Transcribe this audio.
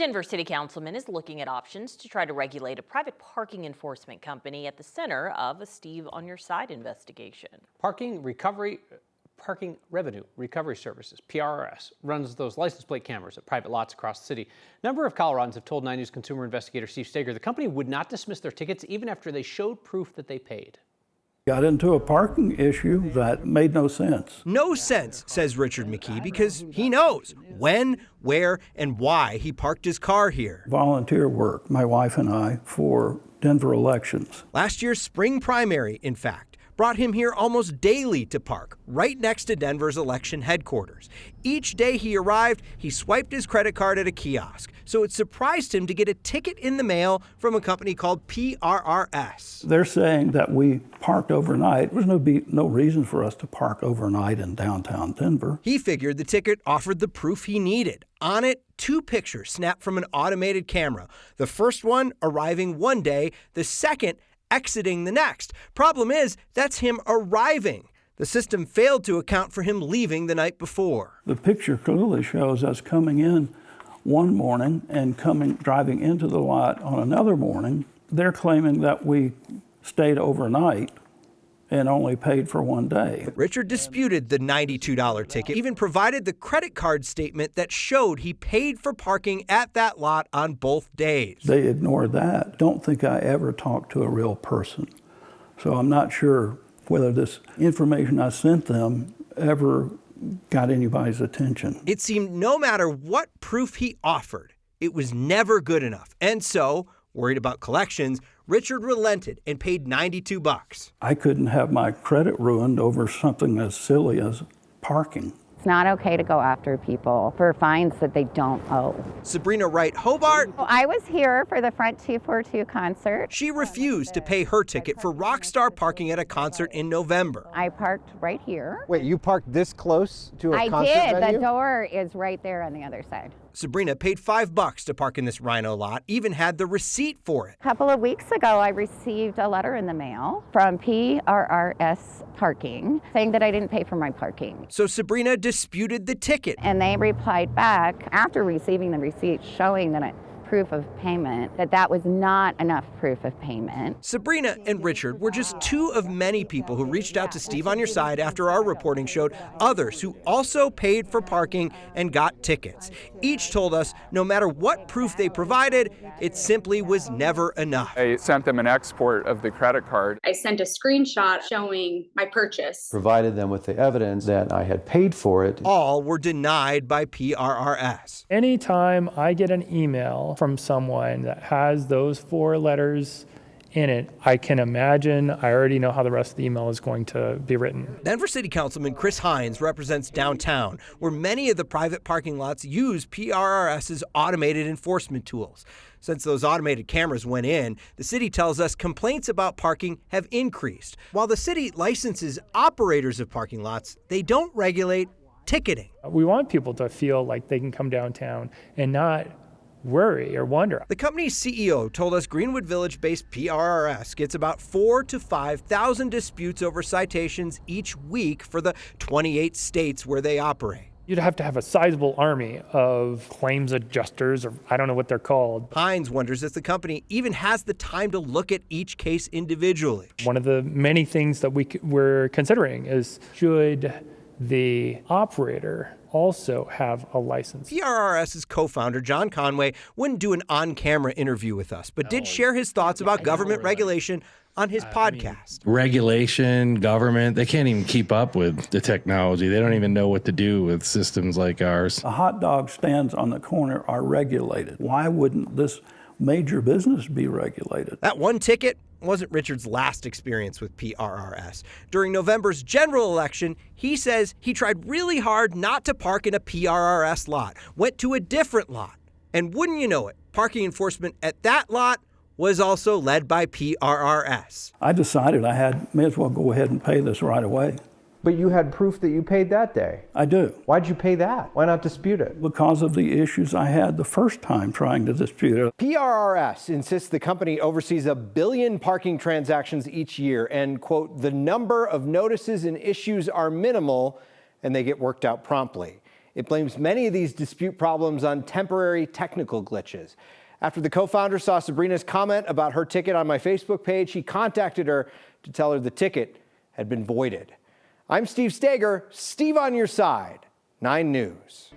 Denver City Councilman is looking at options to try to regulate a private parking enforcement company at the center of a Steve on Your Side investigation. Parking Revenue Recovery Services, PRRS, runs those license plate cameras at private lots across the city. A number of Coloradans have told 9 News consumer investigator Steve Steger the company would not dismiss their tickets even after they showed proof that they paid. Got into a parking issue that made no sense. No sense, says Richard McKee, because he knows when, where, and why he parked his car here. Volunteer work, my wife and I, for Denver elections. Last year's spring primary, in fact, brought him here almost daily to park, right next to Denver's election headquarters. Each day he arrived, he swiped his credit card at a kiosk. So it surprised him to get a ticket in the mail from a company called PRRS. They're saying that we parked overnight. There's no reason for us to park overnight in downtown Denver. He figured the ticket offered the proof he needed. On it, 2 pictures snapped from an automated camera. The first one arriving one day, the second exiting the next. Problem is, that's him arriving. The system failed to account for him leaving the night before. The picture clearly shows us coming in one morning and driving into the lot on another morning. They're claiming that we stayed overnight and only paid for one day. Richard disputed the $92 ticket, even provided the credit card statement that showed he paid for parking at that lot on both days. They ignored that. Don't think I ever talked to a real person. So I'm not sure whether this information I sent them ever got anybody's attention. It seemed no matter what proof he offered, it was never good enough. And so, worried about collections, Richard relented and paid $92. I couldn't have my credit ruined over something as silly as parking. It's not okay to go after people for fines that they don't owe. Sabrina Wright Hobart. I was here for the Front 242 concert. She refused to pay her ticket for Rockstar parking at a concert in November. I parked right here. Wait, you parked this close to a concert venue? venue? The door is right there on the other side. Sabrina paid $5 to park in this Rhino lot, even had the receipt for it. A couple of weeks ago, I received a letter in the mail from PRRS Parking saying that I didn't pay for my parking. So Sabrina disputed the ticket. And they replied back after receiving the receipt showing that proof of payment, that was not enough proof of payment. Sabrina and Richard were just 2 of many people who reached out to Steve on Your Side after our reporting showed others who also paid for parking and got tickets. Each told us no matter what proof they provided, it simply was never enough. I sent them an export of the credit card. I sent a screenshot showing my purchase. Provided them with the evidence that I had paid for it. All were denied by PRRS. Anytime I get an email from someone that has those 4 letters in it, I can imagine, I already know how the rest of the email is going to be written. Denver City Councilman Chris Hines represents downtown, where many of the private parking lots use PRRS's automated enforcement tools. Since those automated cameras went in, the city tells us complaints about parking have increased. While the city licenses operators of parking lots, they don't regulate ticketing. We want people to feel like they can come downtown and not worry or wonder. The company's CEO told us Greenwood Village-based PRRS gets about 4,000 to 5,000 disputes over citations each week for the 28 states where they operate. You'd have to have a sizable army of claims adjusters, or I don't know what they're called. Hines wonders if the company even has the time to look at each case individually. One of the many things that we're considering is, should the operator also have a license? PRRS's co-founder, John Conway, wouldn't do an on-camera interview with us, but did share his thoughts about government regulation on his podcast. Regulation, government, they can't even keep up with the technology. They don't even know what to do with systems like ours. The hot dog stands on the corner are regulated. Why wouldn't this major business be regulated? That one ticket wasn't Richard's last experience with PRRS. During November's general election, he says he tried really hard not to park in a PRRS lot, went to a different lot. And wouldn't you know it, parking enforcement at that lot was also led by PRRS. I decided may as well go ahead and pay this right away. But you had proof that you paid that day. I do. Why'd you pay that? Why not dispute it? Because of the issues I had the first time trying to dispute it. PRRS insists the company oversees 1 billion parking transactions each year and, quote, the number of notices and issues are minimal and they get worked out promptly. It blames many of these dispute problems on temporary technical glitches. After the co-founder saw Sabrina's comment about her ticket on my Facebook page, he contacted her to tell her the ticket had been voided. I'm Steve Steger, Steve on your side, 9 News.